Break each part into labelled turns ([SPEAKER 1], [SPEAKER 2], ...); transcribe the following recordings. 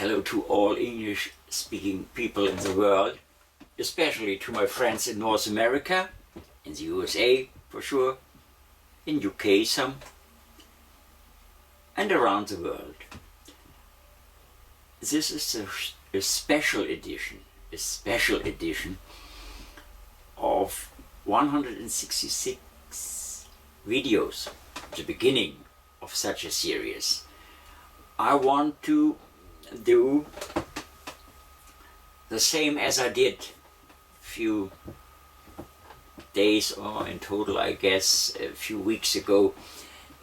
[SPEAKER 1] hello to all English-speaking people in the world, especially to my friends in North America, in the USA for sure, in UK some, and around the world. This is a special edition of 166 videos, the beginning of such a series. I want to do the same as I did a few days, or in total I guess a few weeks ago,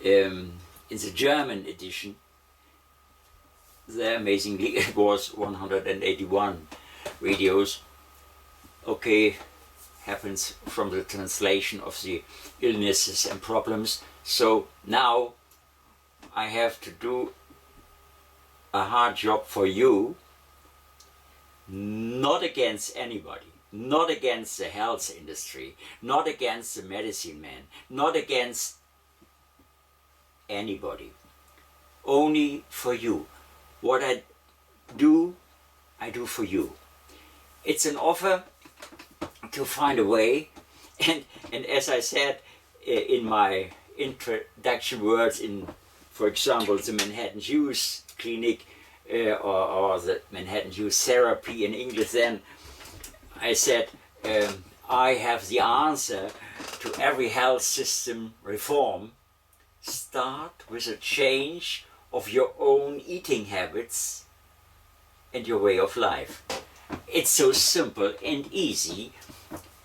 [SPEAKER 1] in the German edition. There, amazingly, it was 181 videos. Okay, happens from the translation of the illnesses and problems. So now I have to do a hard job for you, not against anybody, not against the health industry, not against the medicine man, not against anybody, only for you. What I do for you. It's an offer to find a way, and as I said in my introduction words in, for example, the Manhattan Hughes Clinic or the Manhattan Hughes Therapy in English, then I said I have the answer to every health system reform. Start with a change of your own eating habits and your way of life. It's so simple and easy.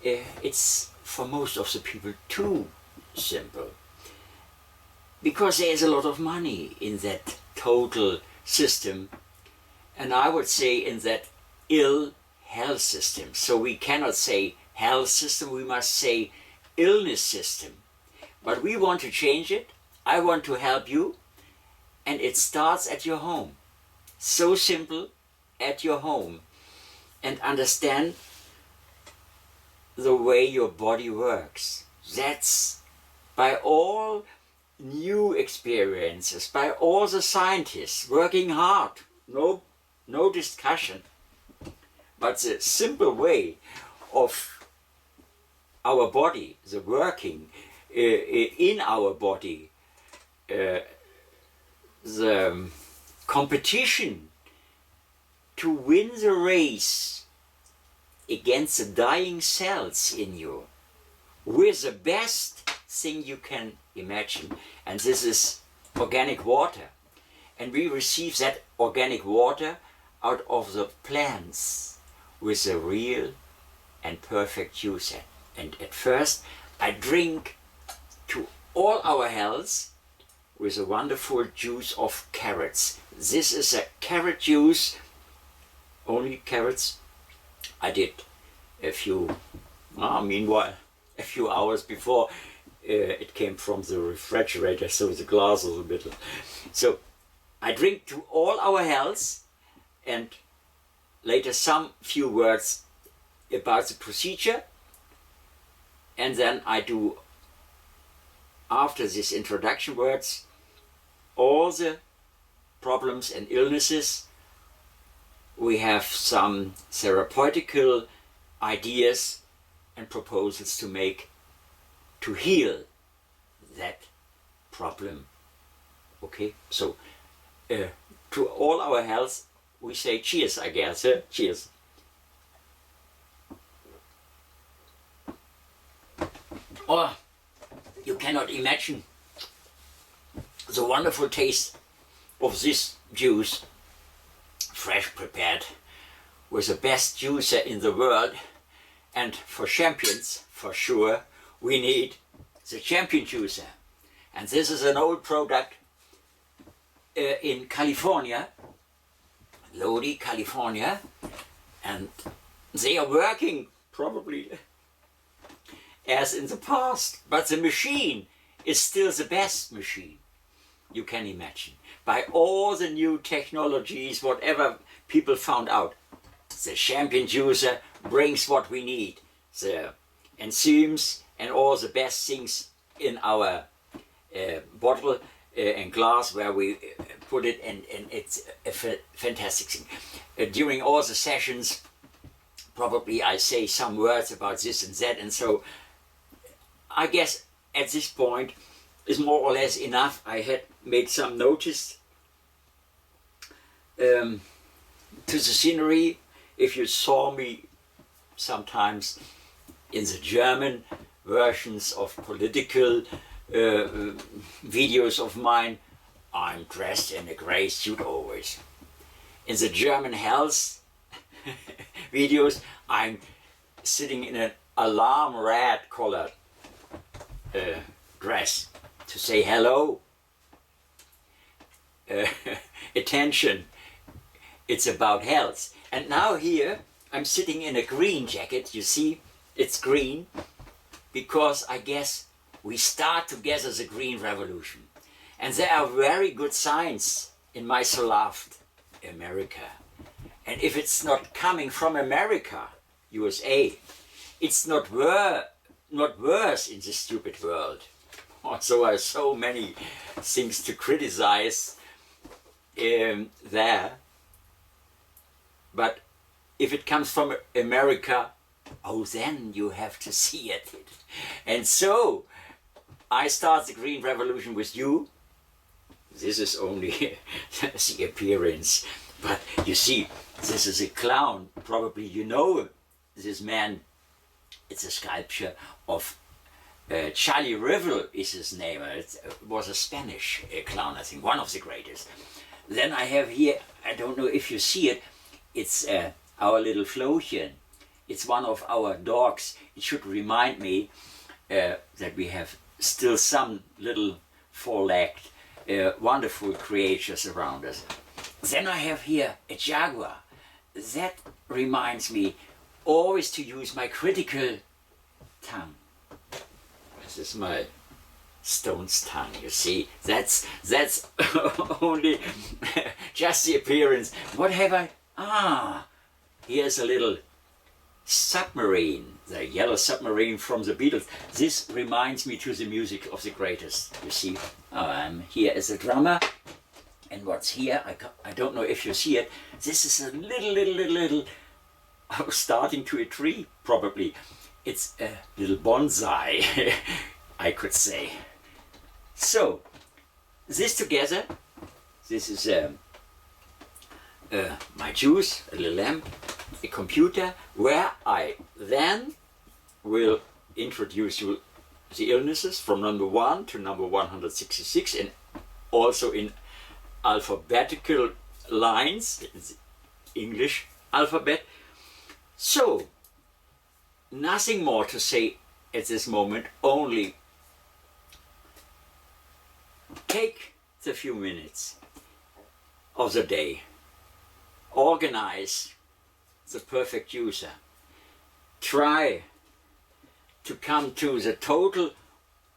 [SPEAKER 1] It's for most of the people too simple, because there is a lot of money in that total system, and I would say in that ill health system. So we cannot say health system, we must say illness system. But we want to change it. I want to help you, and it starts at your home. So simple, at your home. And understand the way your body works. That's by all new experiences, by all the scientists working hard, no discussion. But the simple way of our body, the working in our body, the competition to win the race against the dying cells in you with the best thing you can imagine, and this is organic water. And we receive that organic water out of the plants with a real and perfect juice. And at first I drink to all our health with a wonderful juice of carrots. This is a carrot juice, only carrots. I did a few, meanwhile, a few hours before it came from the refrigerator, so the glass is a bit. So I drink to all our health, and later some few words about the procedure, and then I do, after these introduction words, all the problems and illnesses. We have some therapeutical ideas and proposals to make to heal that problem. Okay, so to all our health we say cheers, I guess. Cheers. Oh, you cannot imagine the wonderful taste of this juice, fresh prepared with the best juicer in the world. And for champions, for sure, we need the champion juicer. And this is an old product in California, Lodi, California, and they are working probably as in the past, but the machine is still the best machine you can imagine. By all the new technologies, whatever people found out, the champion juicer brings what we need, the enzymes and all the best things in our bottle and glass where we put it, and it's a fantastic thing. During all the sessions, probably I say some words about this and that, and so I guess at this point is more or less enough. I had made some notice to the scenery. If you saw me sometimes in the German versions of political videos of mine, I'm dressed in a grey suit always. In the German health videos, I'm sitting in an alarm red colored dress to say hello, attention, it's about health. And now here I'm sitting in a green jacket. You see, it's green because I guess we start together the green revolution. And there are very good signs in my so loved America. And if it's not coming from America, USA, it's not worse in this stupid world. Also, there are so many things to criticize there. But if it comes from America, oh, then you have to see it. And so, I start the Green Revolution with you. This is only the appearance. But you see, this is a clown. Probably you know this man. It's a sculpture of Charlie Rivel is his name. It was a Spanish clown, I think, one of the greatest. Then I have here, I don't know if you see it, it's our little Flochen. It's one of our dogs. It should remind me that we have still some little four-legged, wonderful creatures around us. Then I have here a jaguar. That reminds me always to use my critical tongue. This is my stone's tongue, you see. That's only just the appearance. What have I? Ah, here's a little submarine, the yellow submarine from the Beatles. This reminds me to the music of the greatest, you see. I'm here as a drummer, and what's here, I don't know if you see it, this is a little starting to a tree, probably. It's a little bonsai, I could say. So, this together, this is my juice, a little lamp, a computer, where I then will introduce you the illnesses from number 1 to number 166, and also in alphabetical lines, it's English alphabet. So, nothing more to say at this moment, only take the few minutes of the day, organize the perfect user, try to come to the total,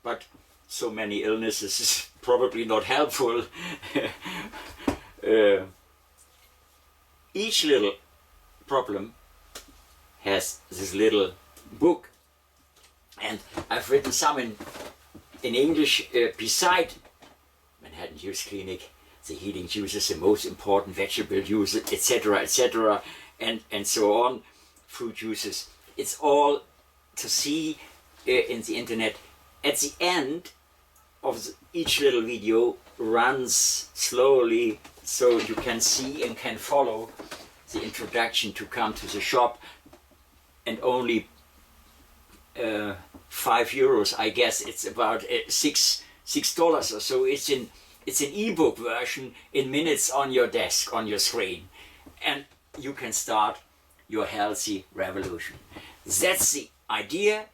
[SPEAKER 1] but so many illnesses is probably not helpful. Each little problem has this little book, and I've written some in English beside Manhattan Use Clinic, the healing juices, the most important vegetable juices, etc., etc., and so on, fruit juices. It's all to see in the internet. At the end of each little video runs slowly, so you can see and can follow the introduction to come to the shop, and only €5, I guess. It's about $6 or so. It's an ebook version in minutes on your desk, on your screen, and you can start your healthy revolution. That's the idea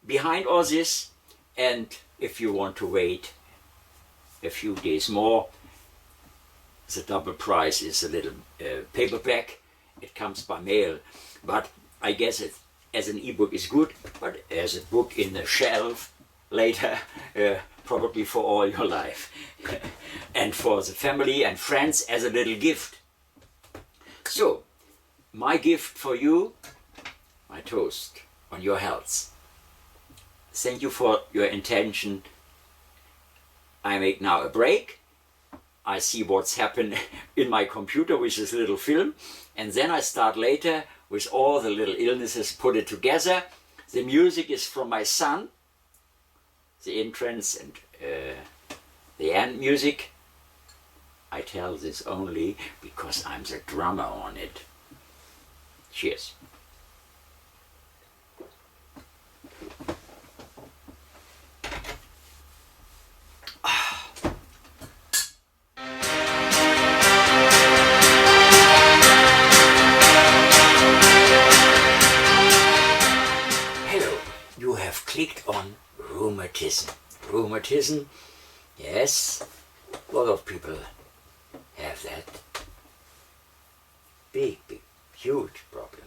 [SPEAKER 1] behind all this. And if you want to wait a few days more, the double price is a little paperback. It comes by mail, but I guess it as an ebook is good, but as a book in the shelf later, probably for all your life. And for the family and friends as a little gift. So, my gift for you, my toast on your health. Thank you for your attention. I make now a break. I see what's happened in my computer with this little film, and then I start later with all the little illnesses, put it together. The music is from my son, the entrance and the end music. I tell this only because I'm the drummer on it. Cheers. Clicked on rheumatism. Rheumatism, yes, a lot of people have that. Big, huge problem.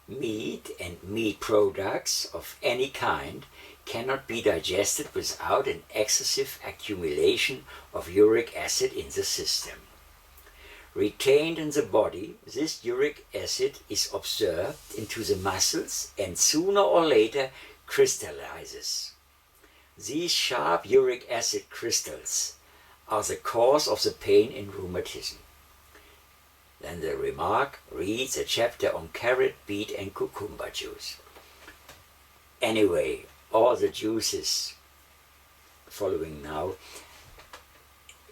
[SPEAKER 1] Meat and meat products of any kind cannot be digested without an excessive accumulation of uric acid in the system. Retained in the body, this uric acid is absorbed into the muscles and sooner or later crystallizes. These sharp uric acid crystals are the cause of the pain in rheumatism. Then the remark reads a chapter on carrot, beet and cucumber juice. Anyway, all the juices following now,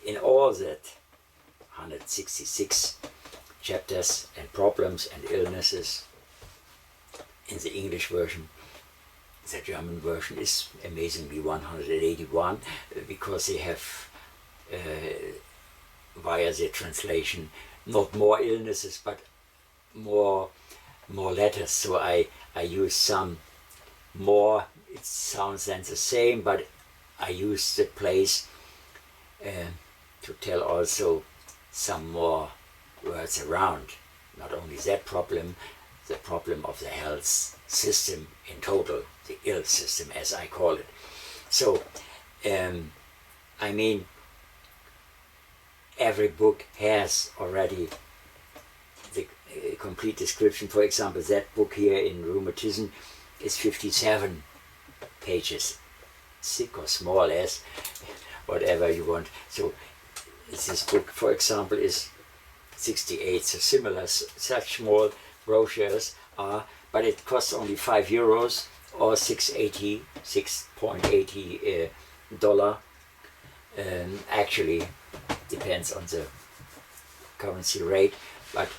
[SPEAKER 1] in all that 166 chapters and problems and illnesses in the English version, the German version is amazingly 181 because they have, via their translation, not more illnesses but more letters. So I use some more. It sounds then the same, but I use the place to tell also some more words around. Not only that problem, the problem of the health system in total, the ill system as I call it. So, I mean, every book has already the complete description. For example, that book here in Rheumatism is 57 pages, thick or small as, whatever you want. So this book, for example, is 68, so similar, such small brochures are, but it costs only €5 or $6.80 dollar. Actually, depends on the currency rate, but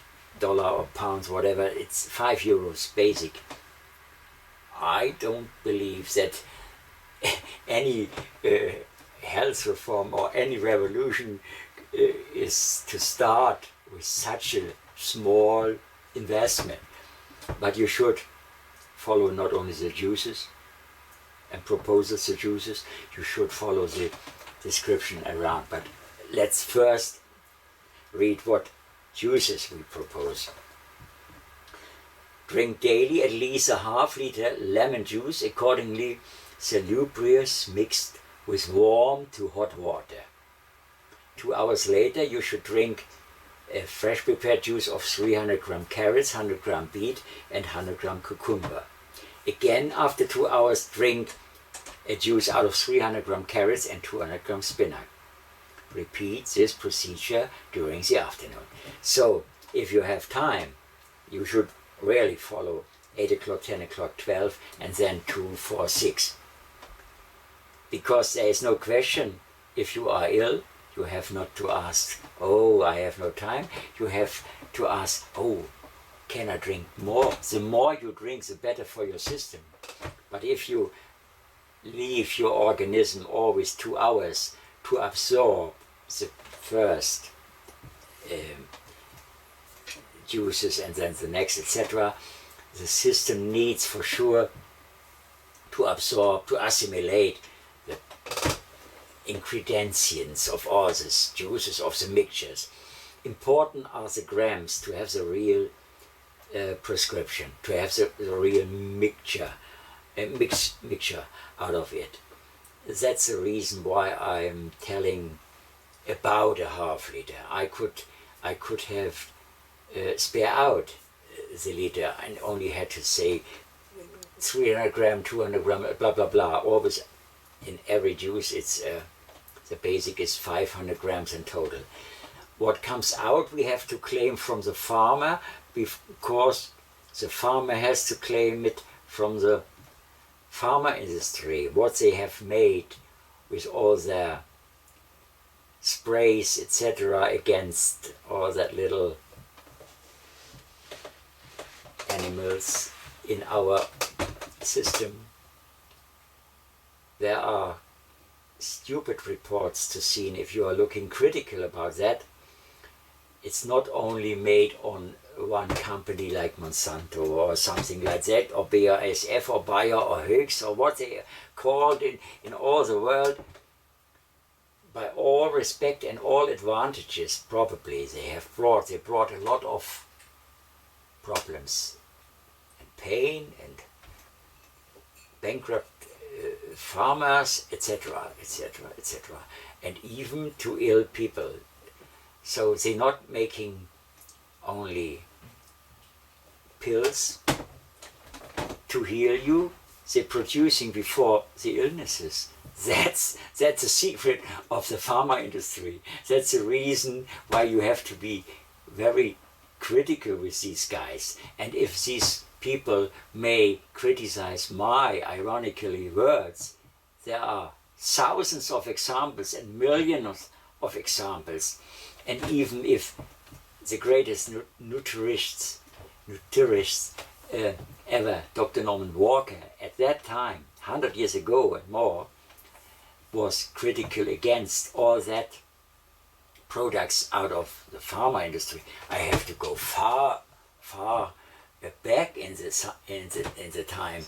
[SPEAKER 1] dollar or pounds, whatever, it's €5 basic. I don't believe that any health reform or any revolution is to start with such a small investment. But you should follow not only the juices and proposes the juices, you should follow the description around. But let's first read what juices we propose. Drink daily at least a half-liter lemon juice, accordingly salubrious, mixed with warm to hot water. 2 hours later you should drink a fresh prepared juice of 300 gram carrots, 100 gram beet and 100 gram cucumber. Again, after 2 hours, drink a juice out of 300 gram carrots and 200 gram spinach. Repeat this procedure during the afternoon. So, if you have time, you should really follow 8 o'clock, 10 o'clock, 12 and then 2, 4, 6. Because there is no question, if you are ill, you have not to ask, oh, I have no time. You have to ask, oh, can I drink more? The more you drink, the better for your system. But if you leave your organism always 2 hours to absorb the first juices and then the next, etc., the system needs for sure to absorb, to assimilate the ingredients of all these juices, of the mixtures. Important are the grams to have the real prescription, to have the real mixture out of it. That's the reason why I'm telling about a half-liter. I could have spare out the liter and only had to say 300 gram, 200 gram, blah blah blah. Always in every juice it's The basic is 500 grams in total. What comes out we have to claim from the farmer, because the farmer has to claim it from the pharma industry, what they have made with all their sprays, etc., against all that little animals in our system. There are stupid reports to see, and if you are looking critical about that, it's not only made on one company like Monsanto or something like that, or BASF or Bayer or Höchst or what they are called in all the world. By all respect and all advantages, probably they brought a lot of problems and pain and bankrupt farmers, etc., etc., etc., and even to ill people. So they're not making only pills to heal you, they're producing before the illnesses. That's the secret of the pharma industry. That's the reason why you have to be very critical with these guys. And if these people may criticize my, ironically, words, there are thousands of examples and millions of examples. And even if the greatest nutritionists ever, Dr. Norman Walker, at that time, 100 years ago and more, was critical against all that products out of the pharma industry. I have to go far back in the time.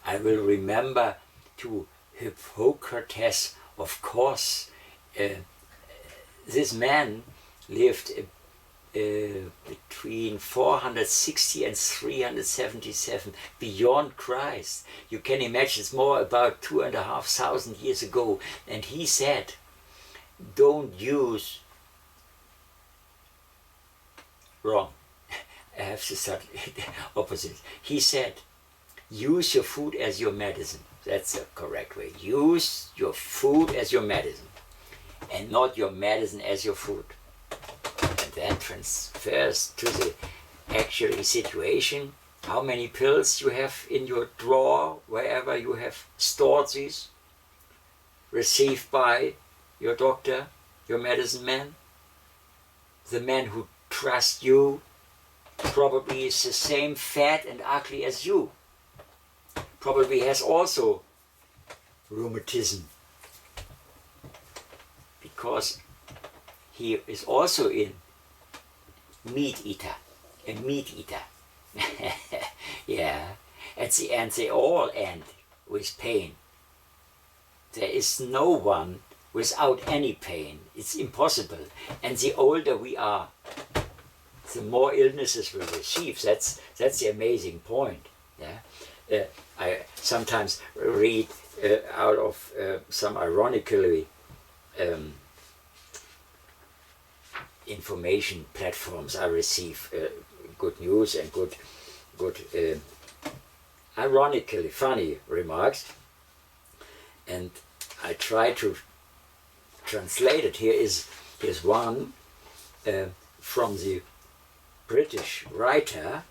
[SPEAKER 1] I will remember to Hippocrates, of course. This man lived between 460 and 377 beyond Christ. You can imagine it's more about 2,500 years ago. And he said, don't use, wrong, I have to start opposite. He said, use your food as your medicine. That's the correct way. Use your food as your medicine and not your medicine as your food. That transfers to the actual situation. How many pills you have in your drawer, wherever you have stored these, received by your doctor, your medicine man. The man who trusts you probably is the same fat and ugly as you. Probably has also rheumatism, because he is also a meat eater. Yeah, at the end they all end with pain. There is no one without any pain. It's impossible. And the older we are, the more illnesses we receive. That's the amazing point. Yeah, I sometimes read out of some ironically information platforms. I receive good news and good ironically funny remarks, and I try to translate it. Here's one from the British writer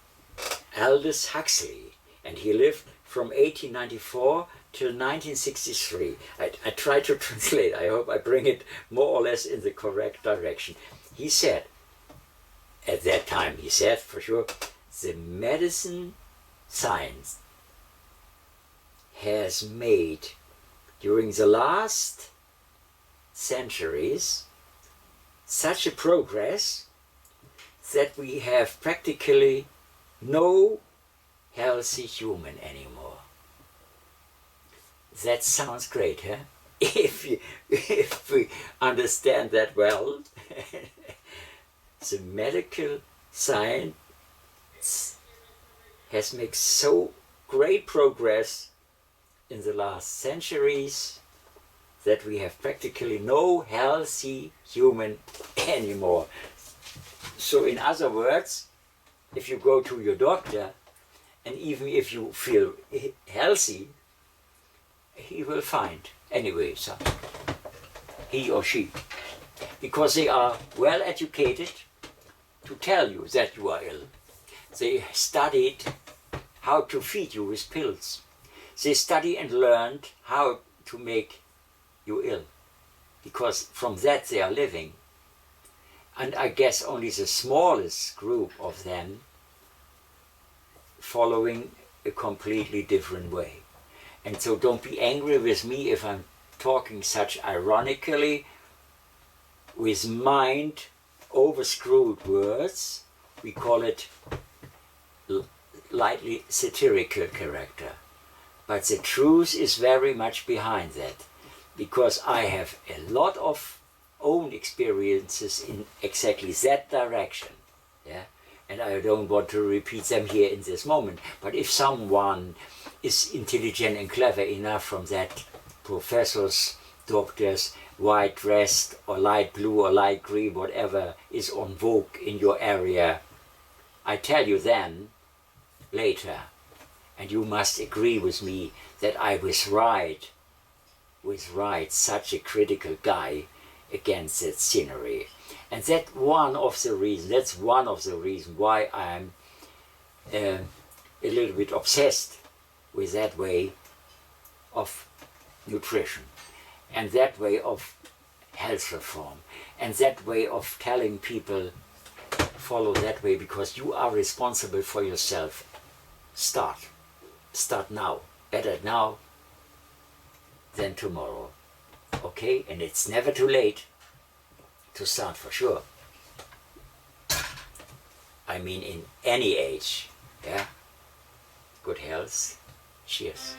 [SPEAKER 1] Aldous Huxley, and he lived from 1894 till 1963. I try to translate. I hope I bring it more or less in the correct direction. He said, at that time, he said for sure, the medicine science has made during the last centuries such a progress that we have practically no healthy human anymore. That sounds great, huh? If we understand that well. The medical science has made so great progress in the last centuries that we have practically no healthy human anymore. So in other words, if you go to your doctor, and even if you feel healthy, he will find anyway some he or she, because they are well educated to tell you that you are ill. They studied how to feed you with pills. They study and learned how to make you ill, because from that they are living. And I guess only the smallest group of them following a completely different way. And so don't be angry with me if I'm talking such ironically with mind overscrewed words. We call it lightly satirical character. But the truth is very much behind that, because I have a lot of own experiences in exactly that direction. Yeah? And I don't want to repeat them here in this moment. But if someone is intelligent and clever enough from that, professors, doctors, white dressed or light blue or light green, whatever is on vogue in your area, I tell you then, later, and you must agree with me that I was right, such a critical guy against that scenery. And that's one of the reasons why I'm a little bit obsessed with that way of nutrition, and that way of health reform, and that way of telling people, follow that way, because you are responsible for yourself. Start now. Better now than tomorrow. Okay? And it's never too late to start, for sure. I mean, in any age. Yeah? Good health. Cheers.